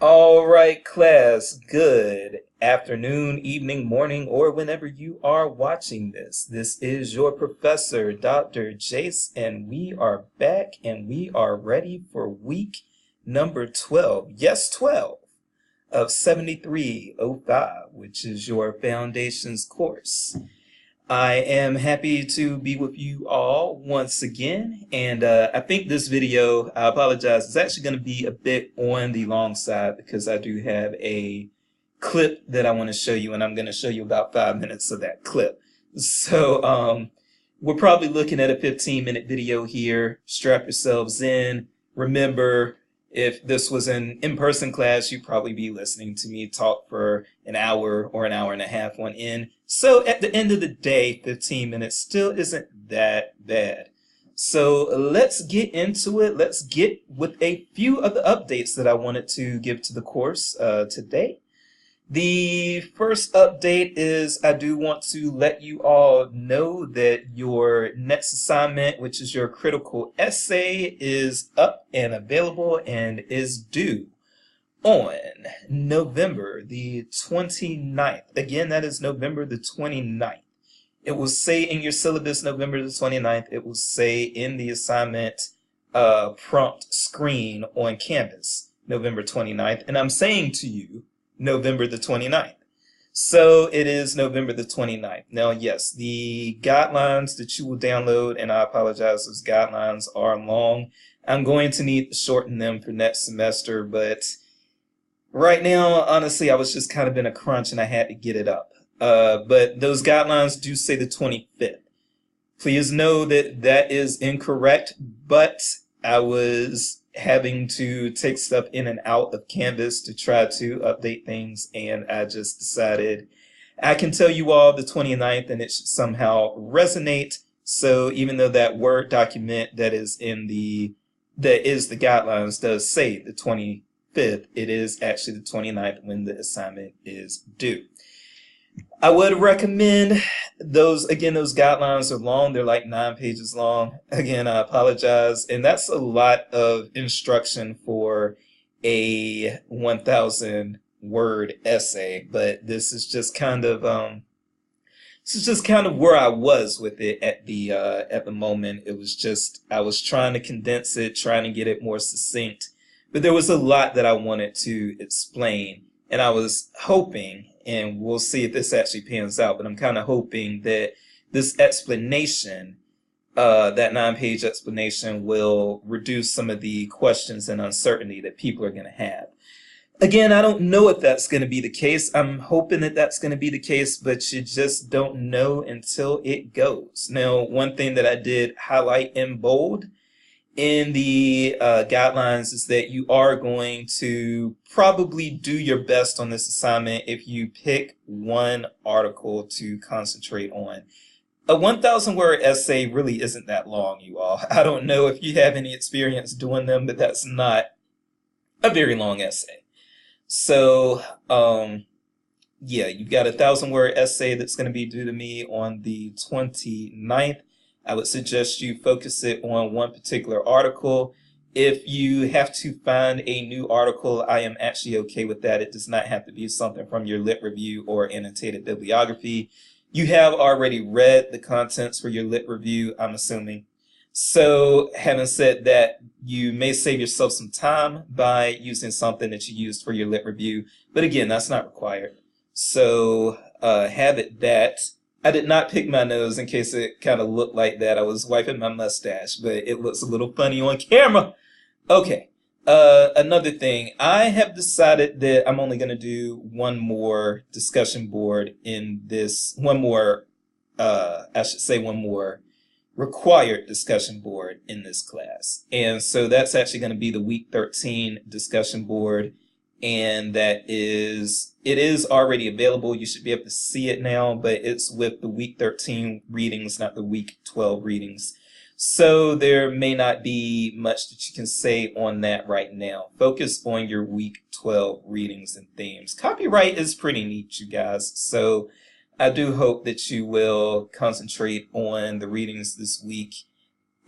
All right, class, good afternoon, evening, morning, or whenever you are watching this. This is your professor, Dr. Jace, and we are back and we are ready for week number 12. Yes, 12 of 7305, which is your foundations course. I am happy to be with you all once again, and I think this video, I apologize, is actually going to be a bit on the long side because I do have a clip that I want to show you, and I'm going to show you about 5 minutes of that clip. So we're probably looking at a 15-minute video here. Strap yourselves in. Remember, if this was an in-person class, you'd probably be listening to me talk for an hour or an hour and a half on end. So at the end of the day, 15 minutes still isn't that bad. So let's get into it. Let's get with a few of the updates that I wanted to give to the course today. The first update is I do want to let you all know that your next assignment, which is your critical essay, is up and available and is due on November the 29th. Again, that is November the 29th. It will say in your syllabus November the 29th. It will say in the assignment prompt screen on Canvas November 29th. And I'm saying to you November the 29th. So it is November the 29th. Now, yes, the guidelines that you will download, and I apologize, those guidelines are long. I'm going to need to shorten them for next semester, but right now, honestly, I was just kind of in a crunch and I had to get it up. But those guidelines do say the 25th. Please know that that is incorrect, but I was having to take stuff in and out of Canvas to try to update things, and I just decided I can tell you all the 29th and it should somehow resonate. So even though that Word document that is the guidelines does say the 25th, it is actually the 29th when the assignment is due. I would recommend those guidelines are long. They're like 9 pages long. Again, I apologize. And that's a lot of instruction for a 1,000 word essay, but this is just kind of where I was with it at the moment. It was just I was trying to condense it, trying to get it more succinct, but there was a lot that I wanted to explain, and I was hoping, and we'll see if this actually pans out, but I'm kind of hoping that this explanation, that 9-page explanation, will reduce some of the questions and uncertainty that people are going to have. Again, I don't know if that's going to be the case. I'm hoping that that's going to be the case, but you just don't know until it goes. Now, one thing that I did highlight in bold in the guidelines is that you are going to probably do your best on this assignment if you pick one article to concentrate on. A 1,000 word essay really isn't that long, you all. I don't know if you have any experience doing them, but that's not a very long essay. So, yeah, you've got a 1,000 word essay that's going to be due to me on the 29th. I would suggest you focus it on one particular article. If you have to find a new article, I am actually okay with that. It does not have to be something from your lit review or annotated bibliography. You have already read the contents for your lit review, I'm assuming. So having said that, you may save yourself some time by using something that you used for your lit review. But again, that's not required. So have it that. I did not pick my nose in case it kind of looked like that. I was wiping my mustache, but it looks a little funny on camera. Okay. Another thing, I have decided that I'm only going to do one more discussion board in this, one more required discussion board in this class. And so that's actually going to be the week 13 discussion board. And it is already available. You should be able to see it now, but it's with the week 13 readings, not the week 12 readings. So there may not be much that you can say on that right now. Focus on your week 12 readings and themes. Copyright is pretty neat, you guys. So I do hope that you will concentrate on the readings this week.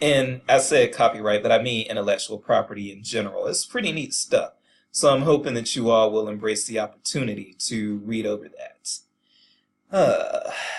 And I said copyright, but I mean intellectual property in general. It's pretty neat stuff. So I'm hoping that you all will embrace the opportunity to read over that.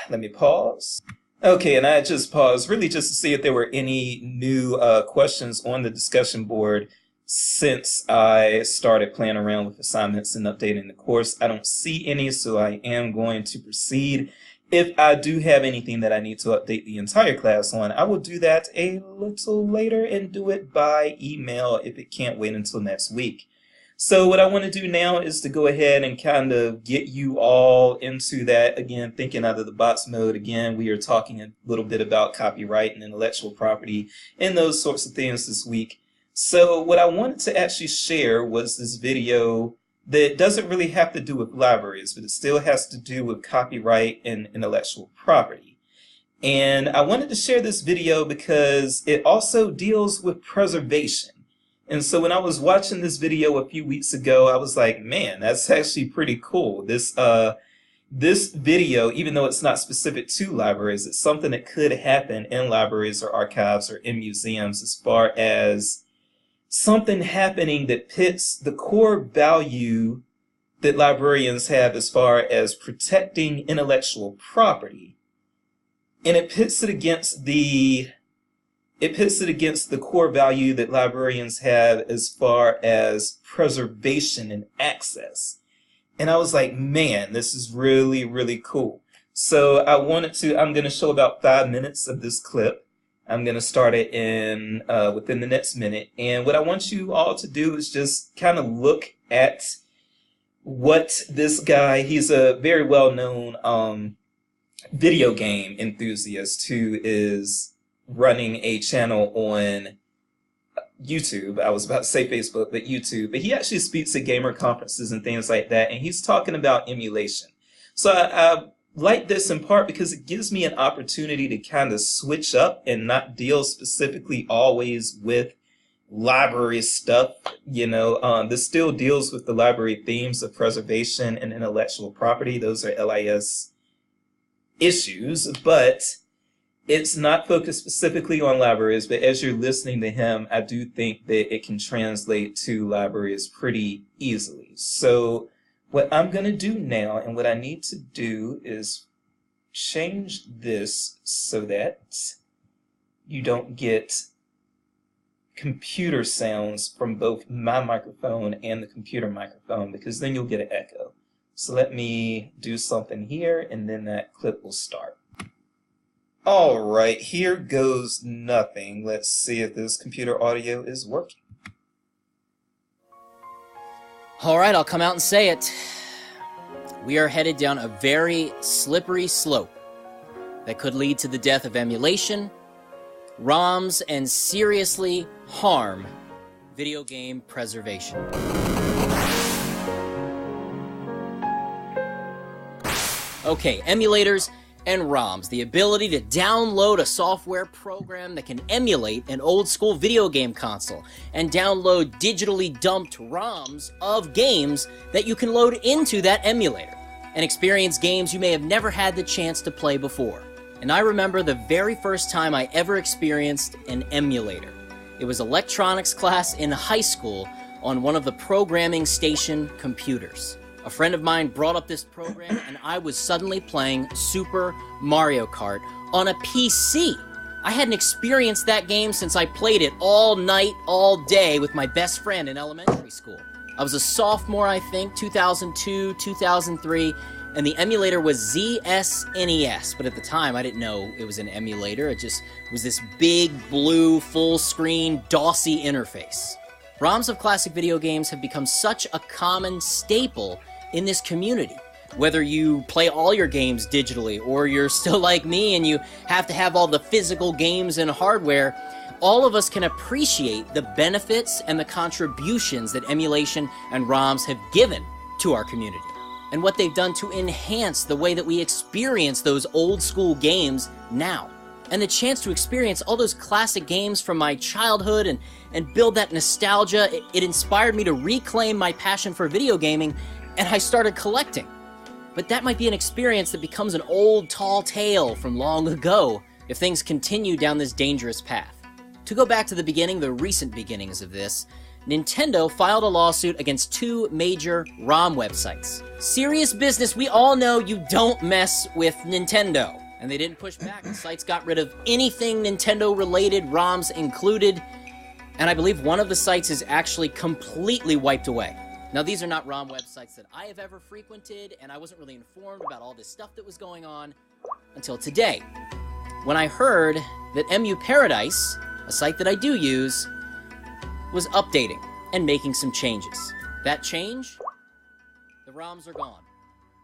Let me pause. Okay, and I just paused really just to see if there were any new questions on the discussion board since I started playing around with assignments and updating the course. I don't see any, so I am going to proceed. If I do have anything that I need to update the entire class on, I will do that a little later and do it by email if it can't wait until next week. So what I want to do now is to go ahead and kind of get you all into that, again, thinking out of the box mode. Again, we are talking a little bit about copyright and intellectual property and those sorts of things this week. So what I wanted to actually share was this video that doesn't really have to do with libraries, but it still has to do with copyright and intellectual property. And I wanted to share this video because it also deals with preservation. And so when I was watching this video a few weeks ago, I was like, man, that's actually pretty cool. This video, even though it's not specific to libraries, it's something that could happen in libraries or archives or in museums as far as something happening that pits the core value that librarians have as far as protecting intellectual property, and it pits it against the core value that librarians have as far as preservation and access. And I was like, man, this is really, really cool. So I'm going to show about 5 minutes of this clip. I'm going to start it in within the next minute. And what I want you all to do is just kind of look at what this guy, he's a very well-known video game enthusiast who is running a channel on YouTube. I was about to say Facebook, but YouTube. But he actually speaks at gamer conferences and things like that, and he's talking about emulation. So I like this in part because it gives me an opportunity to kind of switch up and not deal specifically always with library stuff. This still deals with the library themes of preservation and intellectual property. Those are LIS issues, but it's not focused specifically on libraries. But as you're listening to him, I do think that it can translate to libraries pretty easily. So what I'm going to do now, and what I need to do is change this so that you don't get computer sounds from both my microphone and the computer microphone, because then you'll get an echo. So let me do something here, and then that clip will start. All right, here goes nothing. Let's see if this computer audio is working. All right, I'll come out and say it. We are headed down a very slippery slope that could lead to the death of emulation, ROMs, and seriously harm video game preservation. Okay, emulators and ROMs, the ability to download a software program that can emulate an old school video game console and download digitally dumped ROMs of games that you can load into that emulator and experience games you may have never had the chance to play before. And I remember the very first time I ever experienced an emulator. It was electronics class in high school on one of the programming station computers. A friend of mine brought up this program, and I was suddenly playing Super Mario Kart on a PC. I hadn't experienced that game since I played it all night, all day with my best friend in elementary school. I was a sophomore, I think, 2002, 2003, and the emulator was ZSNES, but at the time I didn't know it was an emulator. It just was this big, blue, full-screen, DOSy interface. ROMs of classic video games have become such a common staple in this community. Whether you play all your games digitally or you're still like me and you have to have all the physical games and hardware, all of us can appreciate the benefits and the contributions that emulation and ROMs have given to our community and what they've done to enhance the way that we experience those old school games now. And the chance to experience all those classic games from my childhood and build that nostalgia, it inspired me to reclaim my passion for video gaming, and I started collecting. But that might be an experience that becomes an old, tall tale from long ago if things continue down this dangerous path. To go back to the beginning, the recent beginnings of this, Nintendo filed a lawsuit against two major ROM websites. Serious business, we all know you don't mess with Nintendo. And they didn't push back. The sites got rid of anything Nintendo-related, ROMs included. And I believe one of the sites is actually completely wiped away. Now, these are not ROM websites that I have ever frequented, and I wasn't really informed about all this stuff that was going on until today, when I heard that MU Paradise, a site that I do use, was updating and making some changes. That change? The ROMs are gone.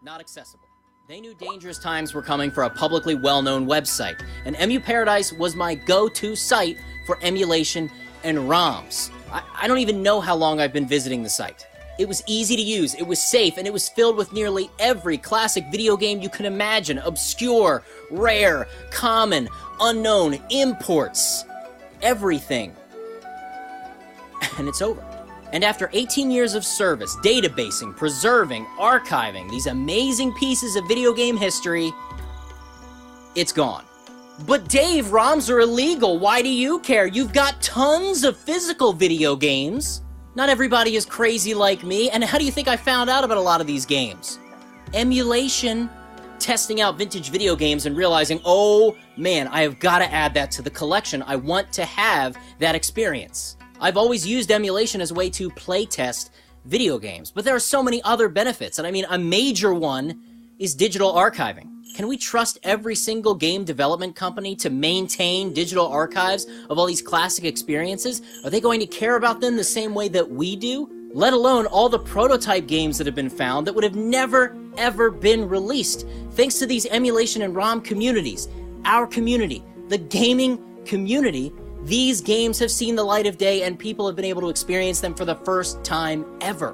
Not accessible. They knew dangerous times were coming for a publicly well-known website, and MU Paradise was my go-to site for emulation and ROMs. I don't even know how long I've been visiting the site. It was easy to use, it was safe, and it was filled with nearly every classic video game you can imagine. Obscure, rare, common, unknown, imports. Everything. And it's over. And after 18 years of service, databasing, preserving, archiving these amazing pieces of video game history, it's gone. But Dave, ROMs are illegal. Why do you care? You've got tons of physical video games. Not everybody is crazy like me. And how do you think I found out about a lot of these games? Emulation. Testing out vintage video games and realizing, oh man, I have got to add that to the collection. I want to have that experience. I've always used emulation as a way to play test video games, but there are so many other benefits. And I mean, a major one is digital archiving. Can we trust every single game development company to maintain digital archives of all these classic experiences? Are they going to care about them the same way that we do? Let alone all the prototype games that have been found that would have never, ever been released. Thanks to these emulation and ROM communities, our community, the gaming community, these games have seen the light of day and people have been able to experience them for the first time ever.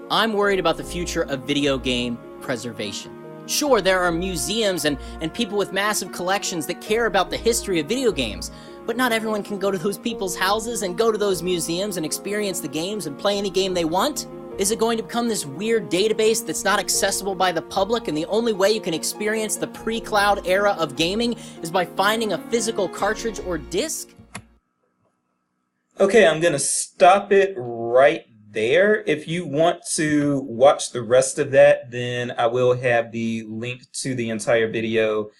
I'm worried about the future of video game preservation. Sure, there are museums and people with massive collections that care about the history of video games, but not everyone can go to those people's houses and go to those museums and experience the games and play any game they want. Is it going to become this weird database that's not accessible by the public, and the only way you can experience the pre-cloud era of gaming is by finding a physical cartridge or disc? Okay, I'm going to stop it right there. If you want to watch the rest of that, then I will have the link to the entire video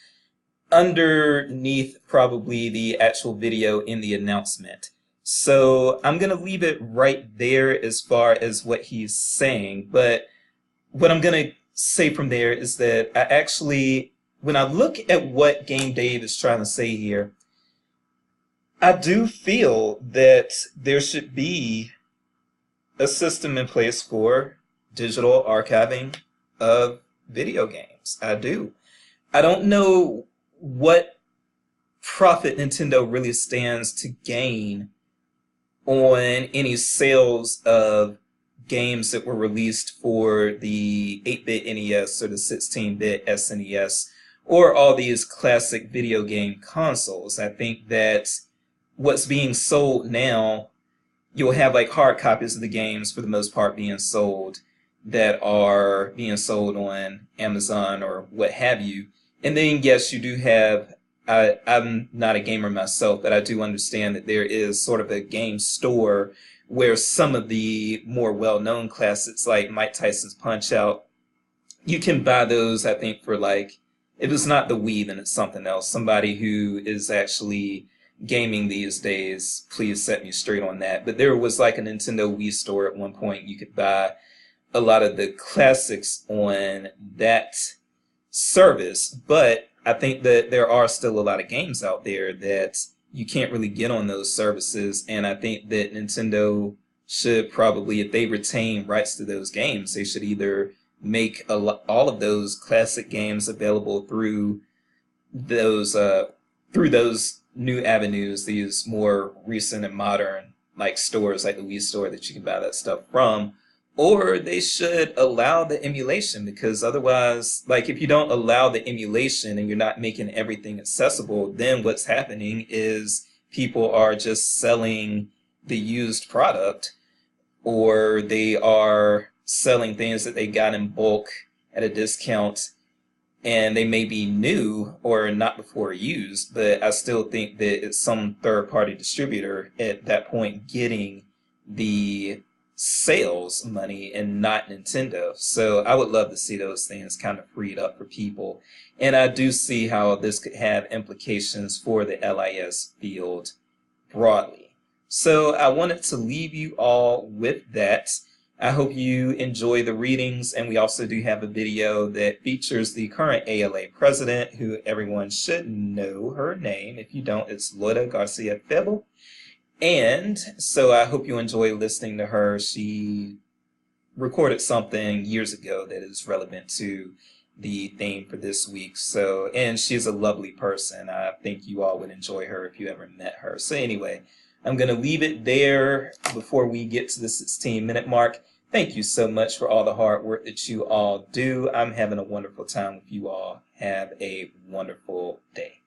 underneath probably the actual video in the announcement. So I'm going to leave it right there as far as what he's saying. But what I'm going to say from there is that I actually, when I look at what Game Dave is trying to say here, I do feel that there should be a system in place for digital archiving of video games. I do. I don't know what profit Nintendo really stands to gain on any sales of games that were released for the 8-bit NES or the 16-bit SNES or all these classic video game consoles. I think that what's being sold now, you'll have like hard copies of the games for the most part being sold that are being sold on Amazon or what have you. And then, yes, you do have, I'm not a gamer myself, but I do understand that there is sort of a game store where some of the more well-known classics like Mike Tyson's Punch-Out, you can buy those, I think, for like, if it's not the Wii, then it's something else. Somebody who is actually gaming these days, please set me straight on that. But there was like a Nintendo Wii store at one point. You could buy a lot of the classics on that service, but I think that there are still a lot of games out there that you can't really get on those services, and I think that Nintendo should probably, if they retain rights to those games, they should either make all of those classic games available through those new avenues, these more recent and modern like stores like the Wii store that you can buy that stuff from, or they should allow the emulation, because otherwise, like if you don't allow the emulation and you're not making everything accessible, then what's happening is people are just selling the used product, or they are selling things that they got in bulk at a discount, and they may be new or not before used, but I still think that it's some third-party distributor at that point getting the sales money and not Nintendo. So I would love to see those things kind of freed up for people. And I do see how this could have implications for the LIS field broadly. So I wanted to leave you all with that. I hope you enjoy the readings, and we also do have a video that features the current ALA president, who everyone should know her name. If you don't, it's Loida Garcia Febel. And so I hope you enjoy listening to her. She recorded something years ago that is relevant to the theme for this week. So, and she's a lovely person. I think you all would enjoy her if you ever met her. So anyway, I'm going to leave it there before we get to the 16-minute mark. Thank you so much for all the hard work that you all do. I'm having a wonderful time with you all. Have a wonderful day.